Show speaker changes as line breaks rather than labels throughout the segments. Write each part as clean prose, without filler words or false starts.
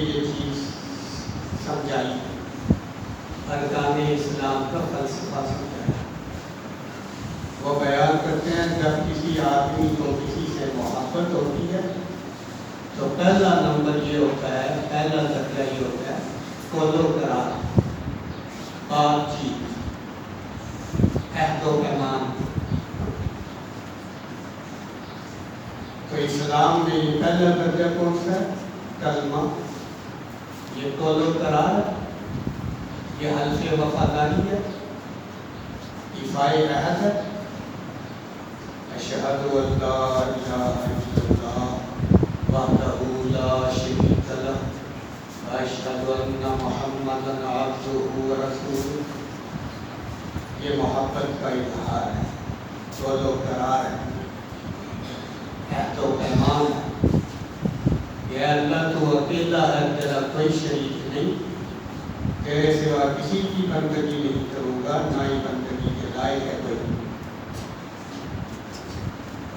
یہ چیز سمجھائی، ارکان اسلام کا فلسفہ سمجھایا۔ وہ بیان کرتے ہیں جب کسی آدمی کو کسی سے محبت ہوتی ہے تو پہلا نمبر یہ ہوتا ہے، پہلا درجہ یہ ہوتا ہے قول و قرار، بات چیت، عہد و پیمان۔ تو اسلام میں یہ پہلا درجہ کون سا ہے؟ کلمہ، یہ قول و قرار ہے، یہ حلف وفاداری ہے، ایفائے عہد ہے، اشہد ان لا الہ الا اللہ وحدہ لا شریک لہ واشہد ان محمدا عبدہ ورسولہ۔ یہ محبت کا اظہار ہے، قول و قرار ہے، عہد و پیمان ہے۔ یہ اللہ تو اکیلا ہے، تیرا کوئی شریک نہیں، تیرے سوا کسی کی بندگی نہیں کروں گا، نہ ہی بندگی کے لائق ہے کوئی،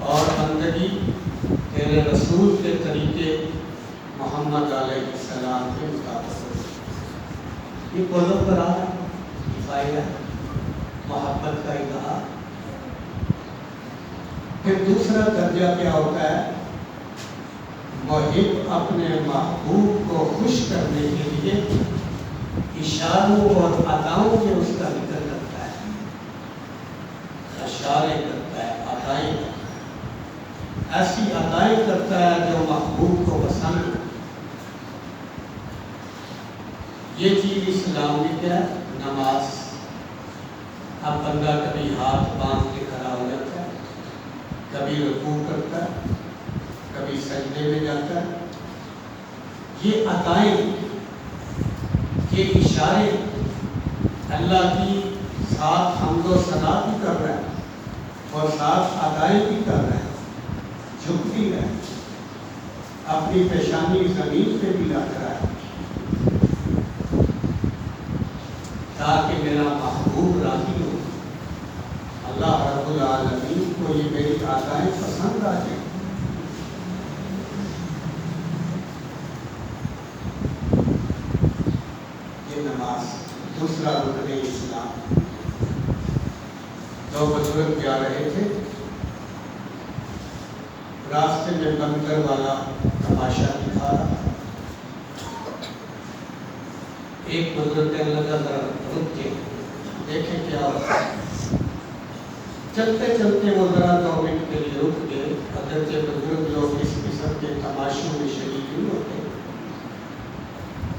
اور بندگی تیرے رسول کے طریقے محمد علیہ السلام کے مطابق ہوگی۔ یہ قول و قرار ہے، ایفائے ہے، محبت کا اظہار۔ پھر دوسرا درجہ کیا ہوتا ہے؟ محب اپنے محبوب کو خوش کرنے کے لیے اشاروں اور اداؤں سے اس کا ذکر کرتا ہے، اشارے کرتا ہے، ادائیں کرتا ہے، ایسی ادائیں کرتا ہے جو محبوب کو پسند ہے۔ یہ چیز اسلام میں کیا ہے؟ نماز۔ اب بندہ کبھی ہاتھ باندھ کے کھڑا ہو جاتا ہے، کبھی رکوع کرتا ہے، کبھی سجدے میں جاتا ہے۔ یہ ادائیں، یہ اشارے اللہ کی ساتھ حمد و ثنا بھی کر رہے ہیں اور ساتھ ادائیں بھی کر رہے ہیں، جھک بھی رہے ہیں، اپنی پیشانی زمین پہ بھی رکھ رہا ہے تاکہ میرا محبوب راضی ہو، اللہ رب العالمین کو یہ میری ادائیں پسند آ جائیں۔ یہ نماز دوسرا رکن اسلام۔ دو بزرگ جا رہے تھے، راستے میں بندر والا تماشا دکھا رہا تھا۔ ایک بزرگ کہنے لگا ذرا رک کے دیکھیں کیا ہوتا ہے۔ چلتے چلتے وہ ذرا 2 منٹ کے لیے رک گئے، اگرچہ بزرگ لوگ اس قسم کے تماشوں میں شریک نہیں ہوتے۔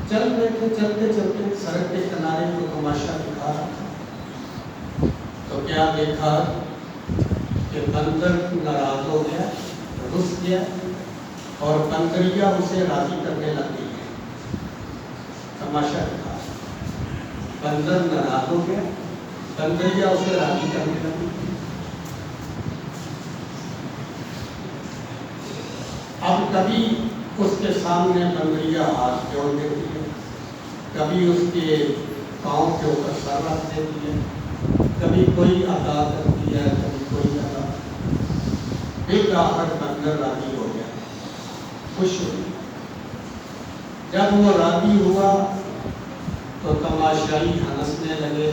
چل رہے تھے، چلتے چلتے سڑک کے کنارے کو تماشا دکھا رہا تھا، تو کیا دیکھا کہ بندر ناراض ہو گیا، رس گیا، اور بندریا اسے راضی کرنے لگ گئی ہے۔ تماشا دکھا، بندر ناراض ہو گیا، بندریا اسے راضی کرنے لگی۔ اب کبھی اس کے سامنے بندریا ہاتھ جوڑ دیتی ہے، کبھی اس کے پاؤں کے اوپر سر رکھ دیتی ہے، کبھی کوئی ادا کرتی ہے، کبھی کوئی ادا۔ بالآخر بندر راضی ہو گیا، خوش ہو گیا۔ جب وہ راضی ہوا تو تماشائی ہنسنے لگے،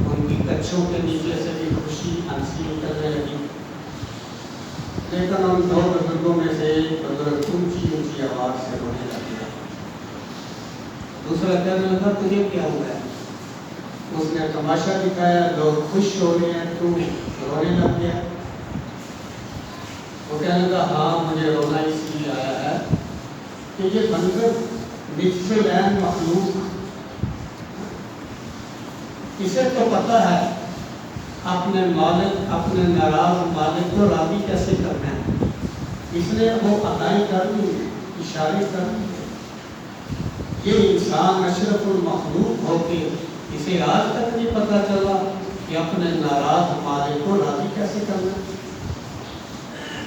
ان کی کچھوں کے نیچے سے بھی خوشی ہنسی نکلنے لگی۔ لیکن ان 2 بزرگوں میں سے ایک بزرگ اونچی اونچی آواز سے رونے لگ گیا۔ دوسرا کہنے لگا تجھے کیا ہوا ہے؟ اس نے تماشا دکھایا، لوگ خوش ہو رہے ہیں، تو رونے لگ گیا۔ وہ کہنے لگا ہاں مجھے رونا اس لیے آیا ہے کہ یہ بندر نصف العین مخلوق، اسے تو پتہ ہے اپنے مالک، اپنے ناراض مالک کو راضی کیسے کرنا ہے، اس نے وہ ادائیں کر دی، اشارے کر دیے۔ یہ انسان اشرف المخلوق ہو کے اسے آج تک نہیں پتہ چلا کہ اپنے ناراض مالک کو راضی کیسے کرنا ہے،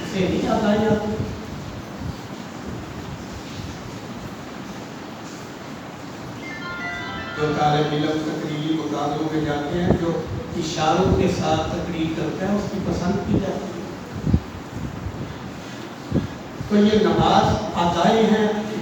اسے نہیں ادائیں آتی۔ جو طالب علم تقریری مقابلوں میں جاتے ہیں، جو اشاروں کے ساتھ تقریر کرتا ہے، اس کی پسند کی جاتی ہے۔ تو یہ نماز ادائیں ہیں،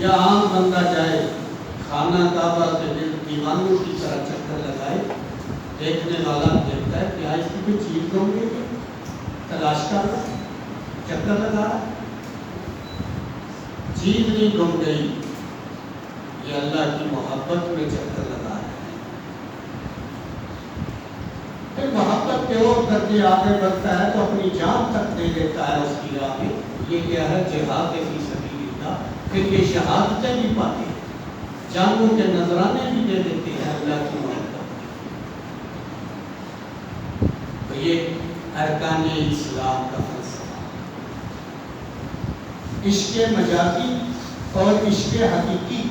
یا عام بندہ جائے خانہ کعبہ کے دیوانوں کی طرح چکر لگائے، دیکھنے والا دیکھتا ہے کہ اس کی کوئی چیز گم گئی، تلاش کر رہا ہے، چکر لگا رہا ہے، چیز نہیں گم گئی، یہ اللہ کی محبت میں چکر لگا رہا ہے۔ پھر محبت کے اور کر کے آگے بڑھتا ہے تو اپنی جان تک دے دیتا ہے اس کی راہ میں۔ یہ کیا ہے؟ جہاد فی سبیل اللہ۔ پھر یہ شہادتیں بھی پاتے ہیں، جانوں کے نذرانے بھی دے دیتے ہیں اللہ کی محبت۔ تو یہ ارکان اسلام کا فلسفہ، عشق مجازی اور عشق حقیقی۔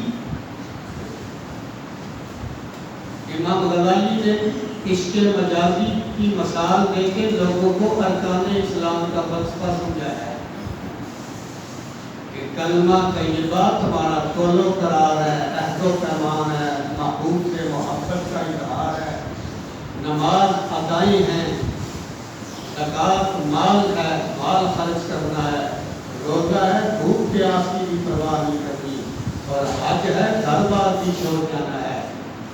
امام غزالی نے عشق مجازی کی مثال دے کے لوگوں کو ارکان اسلام کا فلسفہ سمجھایا ہے کہ کلمہ طیبہ تمہارا قول و قرار ہے، عہد و پیمان ہے، محبوب سے محبت کا اظہار ہے، نماز ادائیں ہیں، زکوٰۃ مال ہے، مال خرچ کرنا ہے، روزہ ہے، بھوک پیاس کی بھی پرواہ نہیں کرنی، اور حج ہے، گھر بار بھی چھوڑ جانا ہے،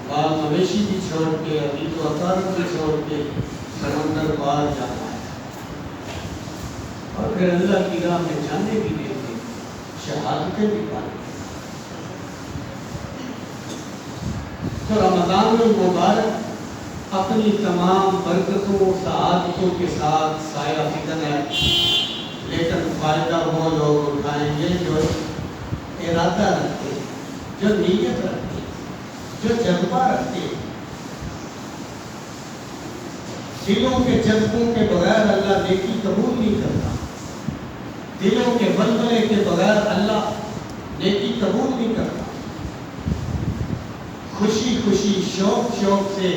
بال مویشی بھی چھوڑ کے، عزیز و اقارب بھی چھوڑ کے سمندر پار جانا ہے، اور پھر اللہ کی راہ میں جانے بھی دیں گے، شہادتیں بھی پائیں۔ تو رمضان المبارک اپنی تمام برکتوں سعادتوں کے ساتھ سایہ فکن ہے، لیکن فائدہ وہ لوگ اٹھائیں گے جو ارادہ رکھتے ہیں، جو نیت رکھتے ہیں، جو جذبہ رکھتے ہیں۔ دلوں کے جذبوں کے بغیر اللہ نیکی قبول نہیں کرتا، دلوں کے بلبلے کے بغیر اللہ نیکی قبول نہیں کرتا۔ خوشی خوشی شوق شوق سے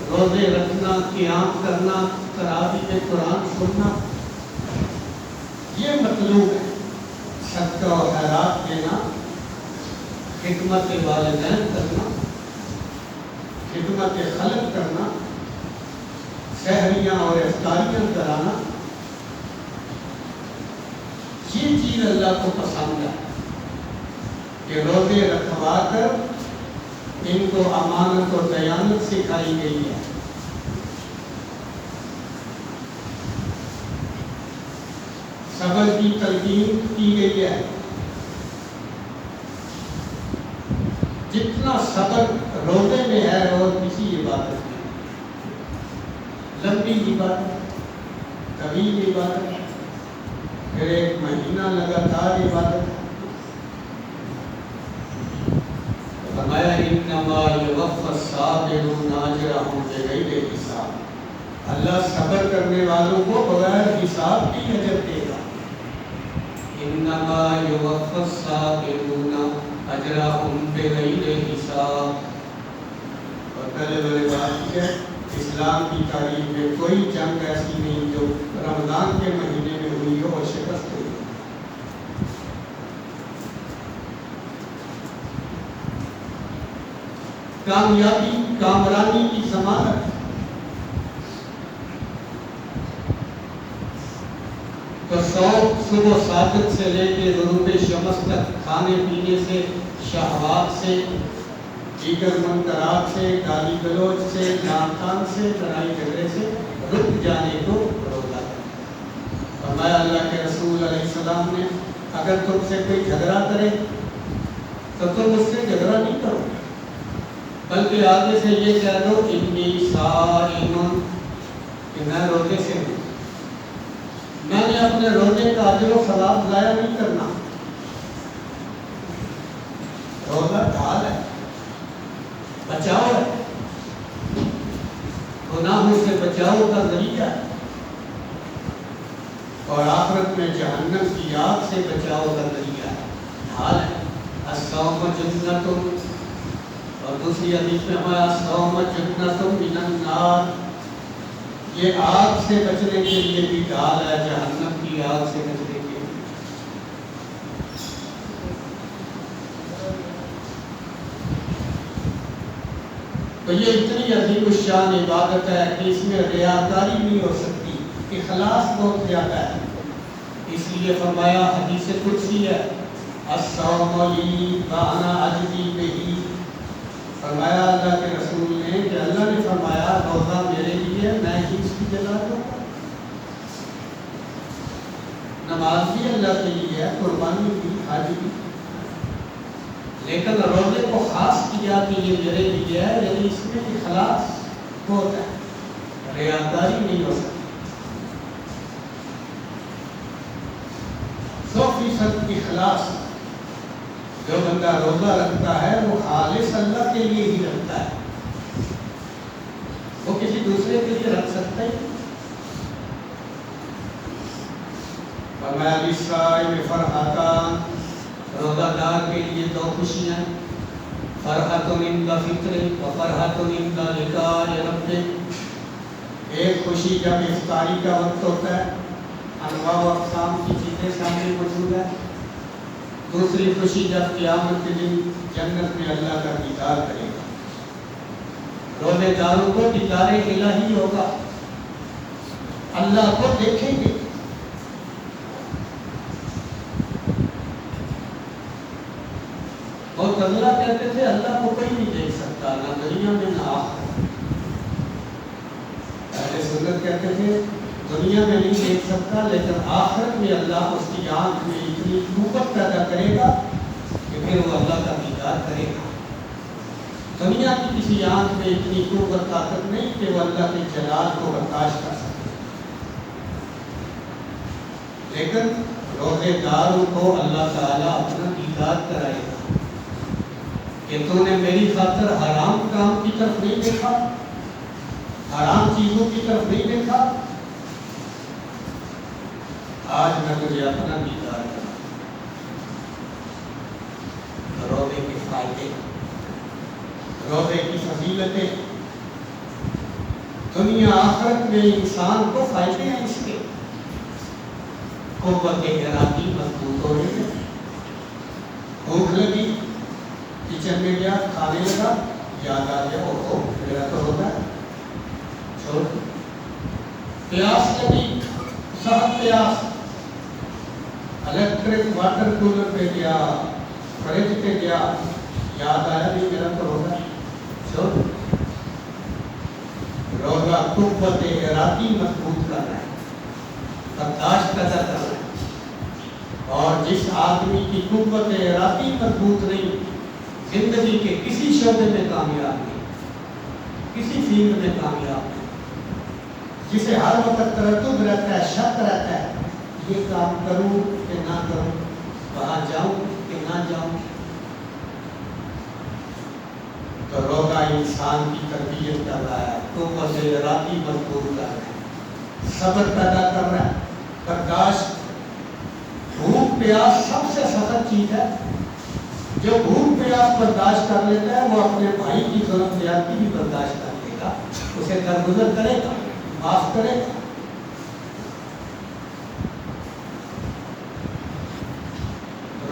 روزے رکھنا، قیام کرنا، تراویح قرآن سننا، یہ مطلوب ہے۔ صدقہ و خیرات دینا، خدمت والدین کرنا، خدمت خلق کرنا، سحریاں اور افطاریاں کرانا، یہ چیز اللہ کو پسند ہے کہ روزے رکھوا کر ان کو امانت اور دیانت سکھائی گئی ہے۔ صبر کی تلقین کی گئی ہے۔ جتنا صبر روزے میں ہے اور کسی عبادت میں، لمبی عبادت، طویل عبادت، پھر ایک مہینہ لگاتار عبادت۔ فرمایا انما یوفی الصابرون اجرهم بغیر حساب، اللہ صبر کرنے والوں کو بغیر حساب کی اجر دے گا۔ انما یوفی الصابرون اجرهم بغیر حساب۔ اور پہلے بڑے بات ہے، اسلام کی تاریخ میں کوئی جنگ ایسی نہیں جو رمضان کے مہینے میں ہوئی ہو اور شکست ہوئی۔ کامیابی کامرانی کی ضمانت۔ تو صبح صادق سے لے کے غروب شمس تک کھانے پینے سے، شہوات سے، دیگر منکرات سے، گالی گلوچ سے، نام تان سے، لڑائی جھگڑے سے رک جانے کو روکا۔ فرمایا اللہ کے رسول علیہ السلام نے، اگر تم سے کوئی جھگڑا کرے تو تم اس سے جھگڑا نہیں کرو، بلکہ آگے سے یہ کہہ دو انی صائم، کہ میں روزے سے ہوں، میں نے اپنے روزے کا اجر و ثواب ضائع نہیں کرنا۔ روزہ ڈھال ہے، بچاؤ ہے، گناہوں سے بچاؤ کا ذریعہ ہے، اور آخرت میں جہنم کی آگ سے بچاؤ کا ذریعہ ہے، ڈھال ہے۔ الصوم جنۃ، اور دوسری حدیث میں ہمارا الصوم جنۃ من النار، یہ آگ سے بچنے کے لیے بھی ڈھال ہے، جہنم کی آگ سے بچنے کے لیے۔ تو یہ اتنی عظیم الشان عبادت ہے کہ اس میں ریاکاری نہیں ہو سکتی، اخلاص بہت زیادہ ہے۔ اس لیے فرمایا، حدیث قدسی ہے، الصوم لی وانا اجزی بہ، فرمایا اللہ کے رسول نے کہ اللہ نے فرمایا روزہ میرے لیے، میں ہی اس کی جزا دوں گا۔ نماز بھی اللہ کے لیے ہے، قربانی بھی، حج بھی، لیکن روزے کو خاص کیا کہ یہ میرے لیے ہے، یعنی اس میں اخلاص ہوتا ہے، ریاکاری نہیں ہو سکتی۔ 100% اخلاص، جو بندہ روزہ رکھتا ہے وہ خالص اللہ کے لیے ہی رکھتا ہے، وہ کسی دوسرے کے لیے رکھ سکتا ہے۔ فرمایا للصائم فرحتان، روزہ دار کے لیے 2 خوشیاں، فرحۃ عند فطر و فرحۃ عند لقاء ربہ۔ ایک خوشی جب افطاری کا وقت ہوتا ہے، انواع و اقسام کی چیزیں سامنے موجود ہے۔ دوسری خوشی جب قیامت کے دن جنت میں اللہ کا دیدار کرے گا، روزے داروں کو دیدار الہی ہوگا، اللہ کو دیکھیں گے۔ معتزلہ کہتے تھے اللہ کو کوئی نہیں دیکھ سکتا، نہ دنیا میں نہ آخرت میں۔ اہل سنت کہتے تھے دنیا میں نہیں دیکھ سکتا، لیکن آخرت میں اللہ اس کی آنکھ میں اتنی قوت پیدا کرے گا کہ پھر وہ اللہ کا دیدار کرے گا۔ دنیا کی کسی آنکھ میں اتنی قوت طاقت نہیں کہ وہ اللہ کے جلال کو برداشت کر سکے، لیکن روزے داروں کو اللہ تعالیٰ اپنا دیدار کرائے گا کہ تو نے میری خاطر حرام کام کی طرف نہیں دیکھا، حرام چیزوں کی طرف نہیں دیکھا، آج میں تجھے اپنا دیدار کروں۔ روزے کے فائدے، روزے کی فضیلتیں، دنیا آخرت میں انسان کو فائدے ہیں اس کے۔ قوت ارادی مضبوط ہو رہی ہے، بھوک لگی، کچن میں گیا، کھانے لگا، یاد آ گیا اوہو میرا تو ہوتا ہے، چھوڑ۔ پیاس لگی، سخت پیاس، الیکٹرک واٹر کولر پہ گیا، فریج پہ گیا، یاد آیا بھی میرا تو ہوتا ہے، چھوڑ۔ روزہ قوت ارادی مضبوط کر رہا ہے، برداشت پیدا کر رہا ہے، اور جس آدمی کی قوت ارادی مضبوط نہیں، زندگی کے کسی شعبے میں کامیاب نہیں، کسی فیلڈ میں کامیاب نہیں، جسے ہر وقت تردد رہتا ہے، شک رہتا ہے، یہ کام کروں کہ نہ کروں، وہاں جاؤں کہ نہ جاؤں، تو روزہ انسان کی تربیت کر رہا ہے، قوت ارادی مضبوط کر رہا ہے، صبر پیدا کر رہا ہے، برداشت۔ بھوک پیاس سب سے سخت چیز ہے، جو بھوک پیاس برداشت کر لیتا ہے وہ اپنے بھائی کی ظلم زیادتی بھی برداشت کر لے گا، اسے درگزر کرے گا، معاف کرے گا۔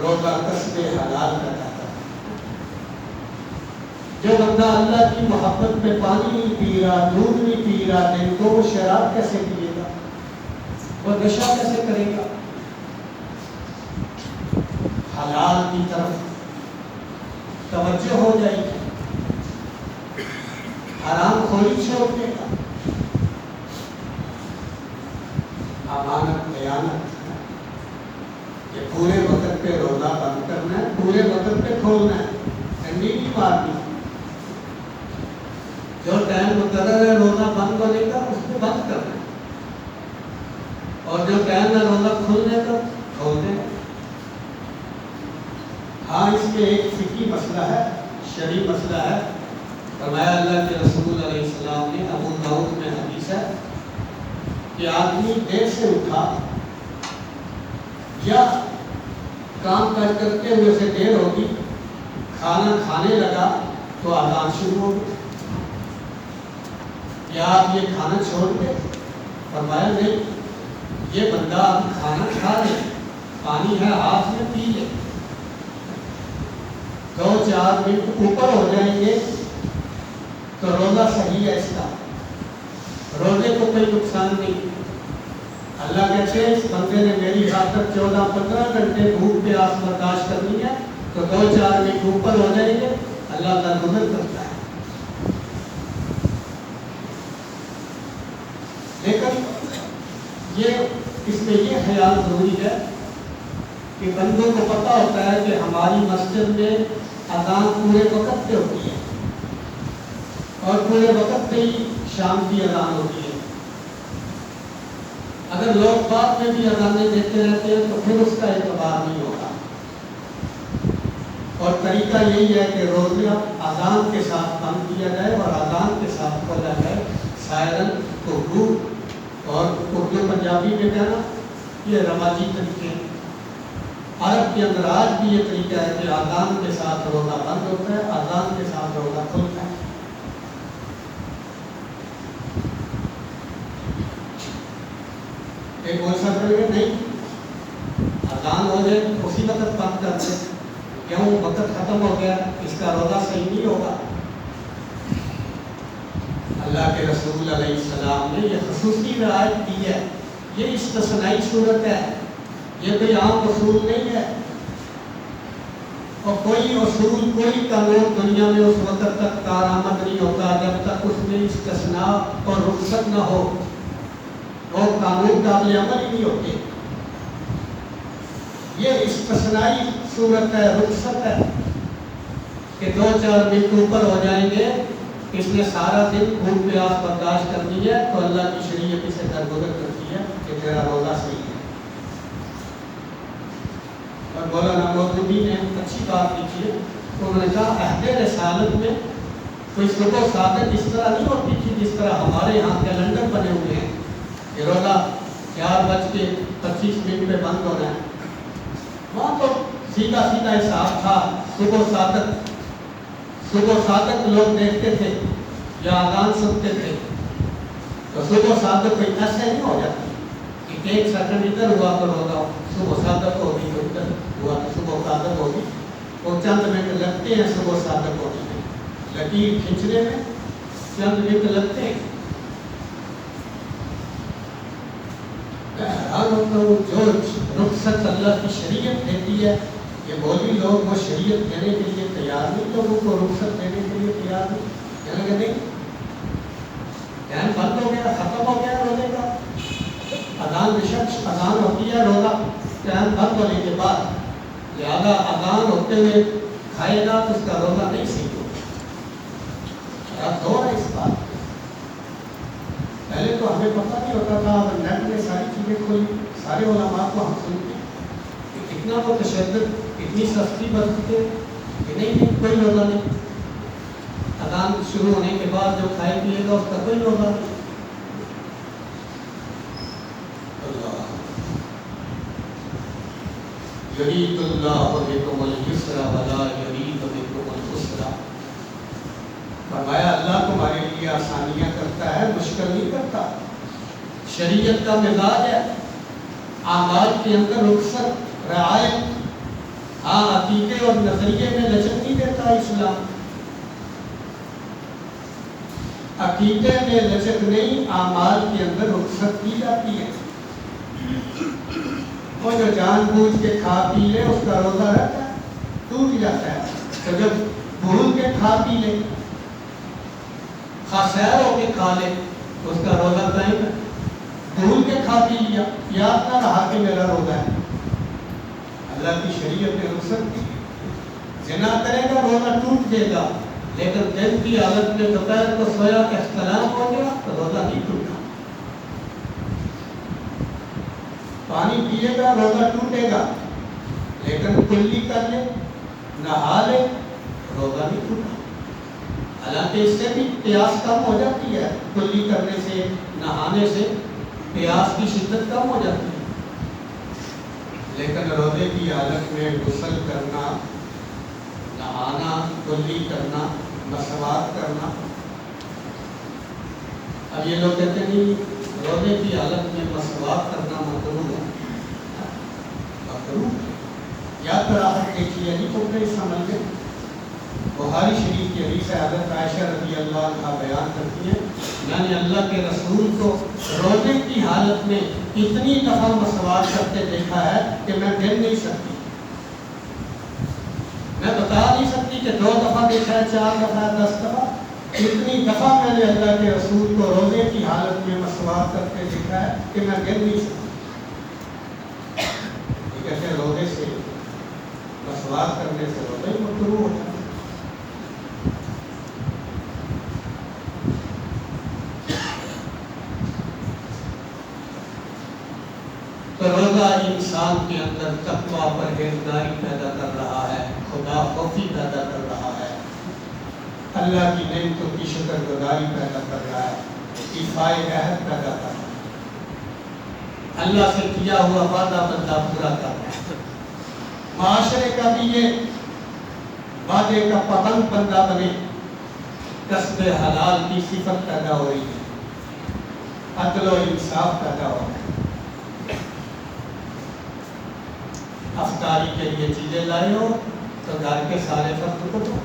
روزہ کسب حلال پیدا کرتا ہے۔ جو بندہ اللہ کی محبت میں پانی نہیں پی رہا، دودھ نہیں پی رہا دن کو، وہ شراب کیسے پیے گا، وہ نشہ کیسے کرے گا؟ حلال کی طرف توجہ ہو جائے گی، حرام خوری چھوڑ دے گا۔ امانت خیانت کہ پورے وقت پہ روزہ بند کرنا ہے، پورے وقت پہ کھولنا ہے، ٹھنڈی نہیں مارنی۔ جو ٹائم مقرر ہے روزہ بند ہونے کا اس پہ بند کرنا ہے، اور جو ٹائم ہے روزہ کھولنے کا کھول دینا۔ ہاں اس میں ایک فقہی مسئلہ ہے، شرعی مسئلہ ہے۔ فرمایا اللہ کے رسول علیہ السلام نے، ابو داؤد میں حدیث ہے کہ آدمی دیر سے اٹھا یا کام کر کرتے ہوئے سے دیر ہوگی، کھانا کھانے لگا تو اذان شروع ہوگی، کیا آپ یہ کھانا چھوڑ دیں؟ فرمایا نہیں، یہ بندہ اب کھانا کھا لے، پانی ہے ہاتھ میں پی لے، 2-4 منٹ اوپر ہو جائیں گے تو روزہ صحیح ہے اس کا، روزے کو کوئی نقصان نہیں۔ اللہ کہتے ہیں اس بندے نے میری خاطر 14-15 گھنٹے بھوک پیاس برداشت کرنی ہے تو 2-4 منٹ اوپر ہو جائیں گے، اللہ درگزر کرتا ہے۔ لیکن اس میں یہ خیال ضروری ہے کہ بندوں کو پتہ ہوتا ہے کہ ہماری مسجد میں اذان پورے وقت پہ ہوتی ہے اور پورے وقت پہ ہی شام کی اذان ہوتی ہے۔ اگر لوگ بعد میں بھی اذانیں دیتے رہتے ہیں تو پھر اس کا اعتبار نہیں ہوگا، اور طریقہ یہی ہے کہ روزہ اذان کے ساتھ بند کیا جائے اور اذان کے ساتھ پڑھا جائے سائرن اردو اور اردو پنجابی میں کہنا، یہ رواجی طریقے ہیں۔ عرب کے اندر آج بھی یہ طریقہ ہے کہ اذان کے ساتھ روزہ بند ہوتا ہے، اذان کے ساتھ روزہ کھلتا ہے۔ ایک بول سکتے ہیں نہیں، اذان ہو جائے اسی وقت بند کر دیں، کیوں وقت ختم ہو گیا، اس کا روزہ صحیح نہیں ہوگا۔ اللہ کے رسول علیہ السلام نے یہ خصوصی رعایت دی ہے، یہ استثنائی صورت ہے، یہ کوئی عام اصول نہیں ہے، اور کوئی اصول کوئی قانون دنیا میں اس وقت تک کارآمد نہیں ہوتا جب تک اس میں استثناء اور رخصت نہ ہو، وہ قانون قابل عمل ہی نہیں ہوتے۔ یہ استثنائی صورت ہے، رخصت ہے کہ 2-4 منٹ اوپر ہو جائیں گے، اس نے سارا دن بھوک پیاس برداشت کرنی ہے تو اللہ کی شریعت اسے درگزر کرتی ہے کہ تیرا روزہ صحیح ہے۔ اور مولانا مودودی نے اچھی بات لکھی ہے، انہوں نے کہا عہد رسالت میں کوئی صبح صادق اس طرح نہیں ہوتی تھی جس طرح ہمارے یہاں کیلنڈر بنے ہوئے ہیں کہ روزہ 4:25 پہ بند ہونا ہے۔ وہاں تو سیدھا حساب تھا، صبح صادق لوگ دیکھتے تھے یا اذان سنتے تھے تو صبح صادق کوئی ایسے نہیں ہو جاتی کہ 1 سیکنڈ ادھر ہوا تو روزہ صبح صادق ہوگی تو ادھر ہوا تو صبح صادق ہوگی، وہ چند منٹ لگتے ہیں صبح صادق ہونے میں، لکیر کھینچنے میں چند منٹ لگتے ہیں۔ جو رخصت اللہ کی شریعت دیتی ہے، یہ مولوی لوگ وہ شریعت دینے کے لیے تیار نہیں، لوگوں کو رخصت دینے کے لیے تیار نہیں، کہنے کہ نہیں دھیان بند ہو گیا، ختم ہو گیا روزے کا، اذان بشک اذان ہوتی ہے روزہ دھیان بند ہونے کے بعد، لہذا اذان ہوتے ہوئے کھائے گا تو اس کا روزہ نہیں صحیح ہوگا۔ دور ہے اس بات میں، پہلے تو ہمیں پتہ نہیں ہوتا تھا، اب نیٹ میں ساری چیزیں کھولی، سارے علماء کو ہم سنتے کہ اتنا وہ تشدد، اتنی سستی برتی ہے کہ نہیں کوئی روزہ نہیں، اذان شروع ہونے کے بعد جو کھائے پیے گا اس کا کوئی روزہ نہیں۔ یرید اللہ بکم الیسر ولا یرید بکم العسر، فرمایا اللہ تمہارے لیے آسانیاں کرتا ہے، مشکل نہیں کرتا۔ شریعت کا مزاج ہے اعمال کے اندر رخصت، رعایت، ہاں عقیدے اور نظریے میں لچک نہیں دیتا اسلام، عقیدے میں لچک نہیں، اعمال کے اندر رخصت کی جاتی ہے۔ وہ جو جان بوجھ کے کھا پی لے اس کا روزہ رہتا ہے، ٹوٹ جاتا ہے، تو جب بھول کے کھا پی لے، خاسیر ہو کے کھا لے اس کا روزہ قائم ہے۔ بھول کے کھا پی لیا، یاد نہ رہا کہ میرا روزہ ہے، اللہ کی شریعت نے رخصت دی، زنا کرے گا روزہ ٹوٹ جائے گا، لیکن دن کی حالت میں دوپہر کو سویا اختلاف ہو گیا تو روزہ نہیں ٹوٹا۔ پانی پیے گا روزہ ٹوٹے گا، لیکن کلی کر لے، نہا لے، روزہ نہیں ٹوٹا۔ حالانکہ اس سے بھی پیاس کم ہو جاتی ہے، کلی کرنے سے، نہانے سے پیاس کی شدت کم ہو جاتی ہے، لیکن روزے کی حالت میں غسل کرنا، نہانا، کلی کرنا، مسواک کرنا، اب یہ لوگ کہتے ہیں روزے کی حالت میں مسواک کرنا مکروہ ہے، مکروہ ہے، یا کراہت دیکھیے نہیں تو پھر سمجھ لیں۔ بخاری شریف کی حدیث ہے، حضرت عائشہ رضی اللہ عنہا بیان کرتی ہیں میں نے اللہ کے رسول کو روزے کی حالت میں اتنی دفعہ مسواک کرتے دیکھا ہے کہ میں گن نہیں سکتی، میں بتا نہیں سکتی کہ 2 دفعہ دیکھا ہے، 4 دفعہ، 10 دفعہ، اتنی دفعہ میں نے اللہ کے رسول کو روزے کی حالت میں مسواک کرتے دیکھا ہے کہ میں گن نہیں سکتی۔ یہ کہتے ہیں روزے سے مسواک کرنے سے روزہ ہی مکروہ ہوتا ہے۔ تو روزہ انسان کے اندر تقویٰ پرہیزگاری پیدا کر رہا ہے، خدا خوفی پیدا کر رہا ہے، اللہ کی نعمتوں کی شکر گزاری پیدا کر رہا ہے، ایفائے عہد پیدا کر رہا ہے، اللہ سے کیا ہوا وعدہ بندہ پورا کر رہا ہے، معاشرے کا بھی یہ وعدے کا پابند بندہ بنے، کسب حلال کی صفت پیدا ہو رہی ہے، عدل و انصاف پیدا ہو رہا ہے۔ افطاری کے لیے چیزیں لائے ہو تو گھر کے سارے فرد کو دو،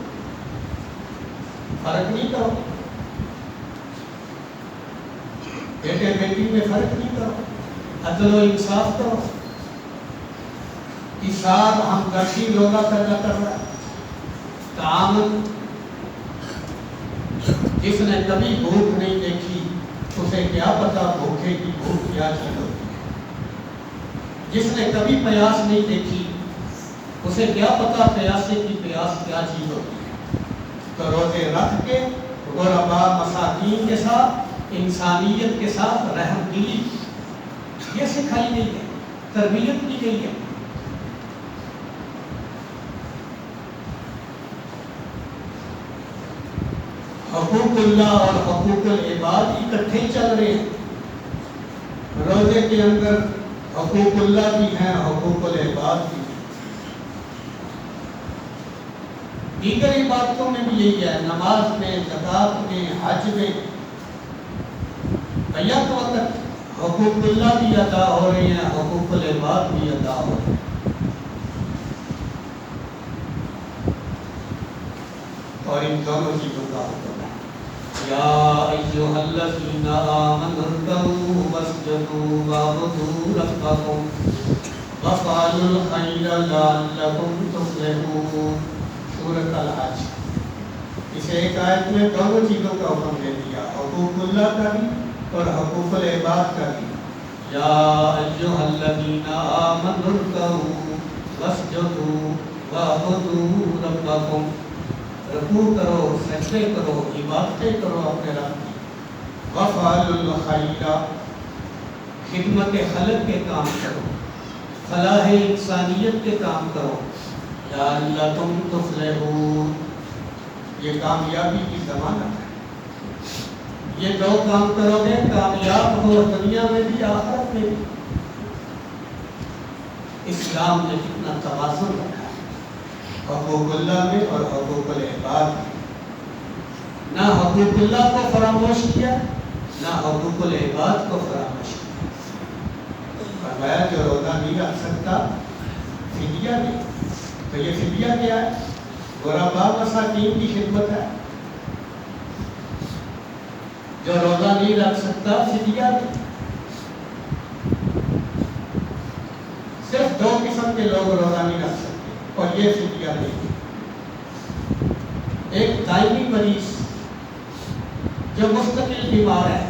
فرق نہیں کرو، بیٹے بیٹی میں فرق نہیں کرو، عدل و انصاف کرو، ایثار ہمدردی روزہ پیدا کر رہا ہے، تعاون، جس نے کبھی بھوک نہیں دیکھی اسے کیا پتا بھوکے کی بھوک کیا چیز ہوتی ہے، جس نے کبھی پیاس نہیں دیکھی اسے کیا پتا پیاسے کی پیاس کیا چیز ہوتی ہے۔ تو روزے رکھ کے غرباء مساکین کے ساتھ، انسانیت کے ساتھ رحم دلی یہ سکھائی گئی ہے، تربیت کی گئی ہے۔ حقوق اللہ اور حقوق العباد اکٹھے چل رہے ہیں، روزے کے اندر حقوق اللہ بھی ہیں، حقوق العباد بھی ہیں، دیگر عبادتوں میں بھی یہی ہے، نماز میں، زکوٰۃ میں، حج میں، بیک وقت حقوق اللہ بھی ادا ہو رہے ہیں، حقوق العباد بھی ادا ہو رہے ہیں۔ اور ان دونوں چیزوں کا حکم ہے، یا ایھا الذین آمنوا ارکعوا واسجدوا واعبدوا ربکم وافعلوا الخیر لعلکم تفلحون۔ سورۃ الحج، اسے ایک آیت میں دونوں چیزوں کا حکم دے دیا، حقوق اللہ کا بھی اور حقوق العباد کا بھی۔ یا ایھا الذین آمنوا ارکعوا واسجدوا واعبدوا ربکم، رکوع کرو، سجدے کرو، عبادتیں کرو اپنے رب کی، وافعلوا الخیر، خدمت خلق کے کام کرو، فلاح انسانیت کے کام کرو، لعلکم تفلحون، یہ کامیابی کی ضمانت ہے، یہ 2 کام کرو گے کامیاب ہو دنیا میں بھی آخرت میں بھی۔ اسلام نے کتنا توازن رکھا ہے حقوق اللہ میں اور حقوق العباد میں، نہ حقوق اللہ کو فراموش کیا نہ حقوق العباد کو فراموش کیا۔ فرمایا جو روزہ نہیں رکھ سکتا فدیہ دے، تو یہ فدیہ کیا ہے؟ غرباء مساکین کی خدمت ہے۔ جو روزہ نہیں رکھ سکتا فدیہ دے۔ صرف 2 قسم کے لوگ روزہ نہیں رکھ سکتے اور یہ فدیہ دے گے، ایک دائمی مریض جو مستقل بیمار ہے،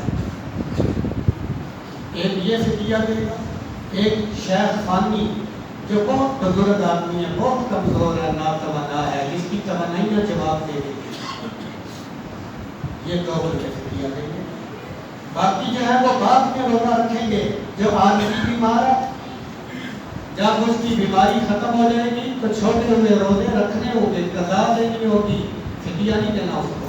ایک یہ فدیہ دے گا، ایک شیخ فانی جو بہت بزرگ آدمی ہے، بہت کمزور ہے، ناتوانا ہے، جس کی توانائیاں جواب دے دیں گے، یہ 2 بندے فدیہ دیں گے۔ باقی جو ہے وہ بعد میں روزہ رکھیں گے، جو عارضی بیمار ہے، جب اس کی بیماری ختم ہو جائے گی تو چھوٹے ہوئے روزے رکھنے ہوں گے، قضا دینی ہوگی، فدیہ نہیں دینا اس کو۔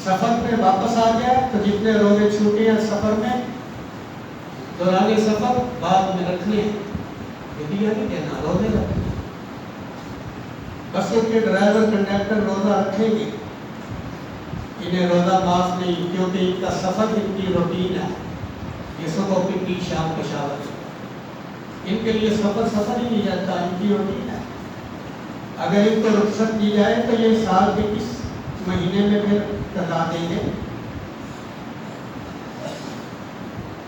سفر پہ واپس آ گیا تو جتنے روزے چھوٹے ہیں سفر میں، دوران سفر بعد میں رکھنے ہیں، فدیہ نہیں دینا، روزے رکھنے۔ بسوں کے ڈرائیور کنڈکٹر روزہ رکھیں گے، انہیں روزہ معاف نہیں، کیونکہ ان کا سفر ان کی روٹین ہے، یہ صبح پنڈی شام پشاور، ان کے لیے سفر ہی نہیں جاتا، ان کی روٹین ہے۔ اگر ان کو رخصت دی جائے تو یہ سال کے کس مہینے میں پھر قضا دیں گے؟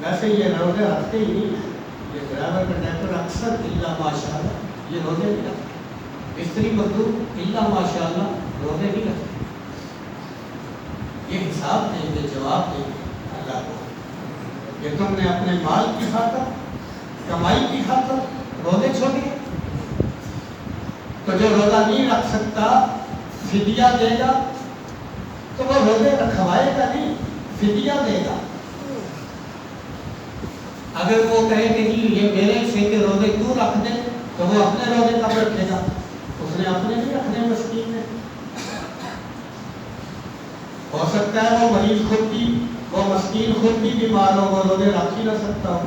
ویسے یہ روزے رکھتے ہی نہیں ہیں، یہ ڈرائیور کنڈکٹر اکثر الا ماشاء اللہ یہ روزے نہیں رکھتے، استری مزدور الا ماشاء اللہ روزے نہیں رکھتے۔ یہ حساب دیں گے، جواب دیں گے اللہ کو کہ تم نے اپنے مال کی خاطر، کمائی کی خاطر روزے چھوڑے، تو جو روزہ نہیں رکھ سکتا فدیہ دے گا، تو وہ روزے رکھوائے گا نہیں، فدیہ دے گا۔ اگر وہ کہے کہ جی یہ میرے سے کے روزے کیوں رکھ دیں، تو وہ اپنے روزے کب رکھے گا؟ اس نے اپنے نہیں رکھنے، مسکین نے۔ ہو سکتا ہے وہ مریض خود بھی، وہ مسکین خود بھی بیمار ہو، وہ روزے رکھ ہی نہ سکتا ہو،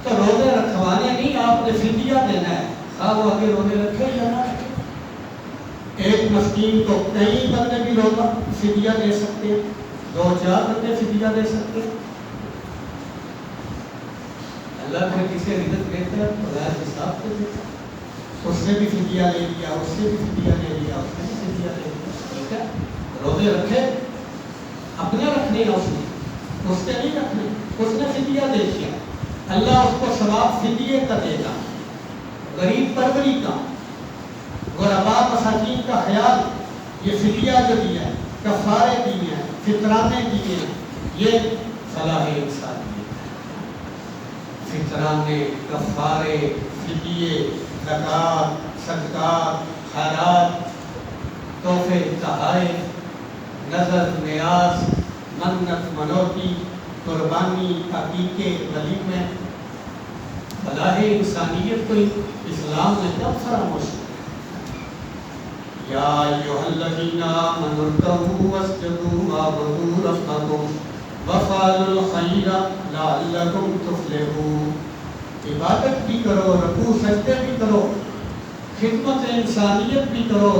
تو روزے رکھوانے نہیں، آپ نے فدیہ دینا ہے، خواہ وہ آگے روزے رکھے یا نہ رکھے۔ ایک مسکین کو کئی بندے بھی روزہ فدیہ دے سکتے ہیں، 2-4 بندے فدیہ دے سکتے ہیں۔ اللہ پھر کسی رزق دیتا ہے بغیر حساب سے دیتا ہے، اس نے بھی فدیہ لے لیا، اس نے بھی فدیہ لے لیا، اس نے بھی فدیہ لے لیا، ٹھیک ہے۔ روزے رکھے، اپنے رکھنے ہیں، اس کے نہیں رکھنے، اس نے فدیہ دے دیا، اللہ اس کو ثواب فدیے کا دے گا، غریب پروری کا، غرباء مساکین کا خیال، یہ فدیہ جو دیا ہے، کفارے دیے ہیں، فطرانے دیے ہیں، یہ فلاح انسانیت ہے۔ فطرانے، کفارے، فدیے، زکوٰۃ، صدقات، خیرات، تحفے، تحائف، نظر، نیاز، منت، منوتی، قربانی، عقیقے، ولیمے، فلاح انسانیت کو اسلام نے کب فراموش کیا؟ یا ایھا الذین آمنوا ارکعوا واسجدوا واعبدوا ربکم وافعلوا الخیر لعلکم تفلحون۔ عبادت بھی کرو، رکوع سجدے بھی کرو، خدمت انسانیت بھی کرو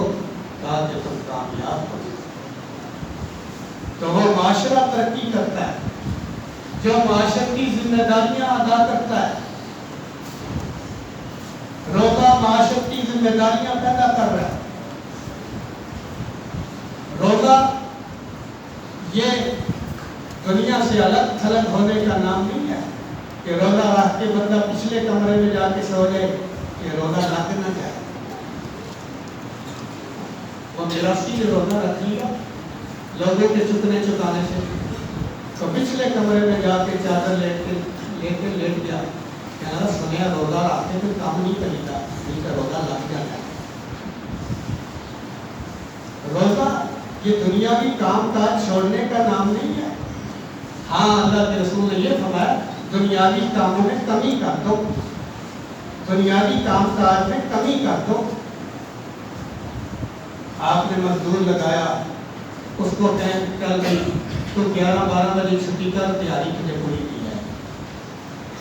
تاکہ تم کامیاب ہو۔ تو وہ معاشرہ ترقی کرتا ہے جو معاشرتی ذمہ داریاں ادا کرتا ہے۔ روزہ معاشرتی ذمہ داریاں پیدا کر رہا ہے۔ روزہ یہ دنیا سے الگ تھلگ ہونے کا نام نہیں ہے کہ روزہ رکھ کے بندہ پچھلے کمرے میں جا کے سو جائے کہ روزہ لگ نہ جائے۔ وہ میراثی نے روزہ رکھ لیا لوگوں کے چکنے چکانے سے، تو پچھلے کمرے میں جا کے چادر لیٹ گیا، کہنا سنیا روزہ رکھتے تو کام نہیں کرے گا، نہیں تو روزہ لگ جاتا ہے۔ روزہ یہ دنیاوی کام کاج چھوڑنے کا نام نہیں ہے۔ ہاں اللہ کے رسول نے یہ فرمایا دنیاوی کاموں میں کمی کر دو، دنیاوی کام کاج میں کمی کر دو۔ آپ نے مزدور لگایا، اس کو ٹائم چل گئی تو 11-12 بجے چھٹی کر، تیاری کے لیے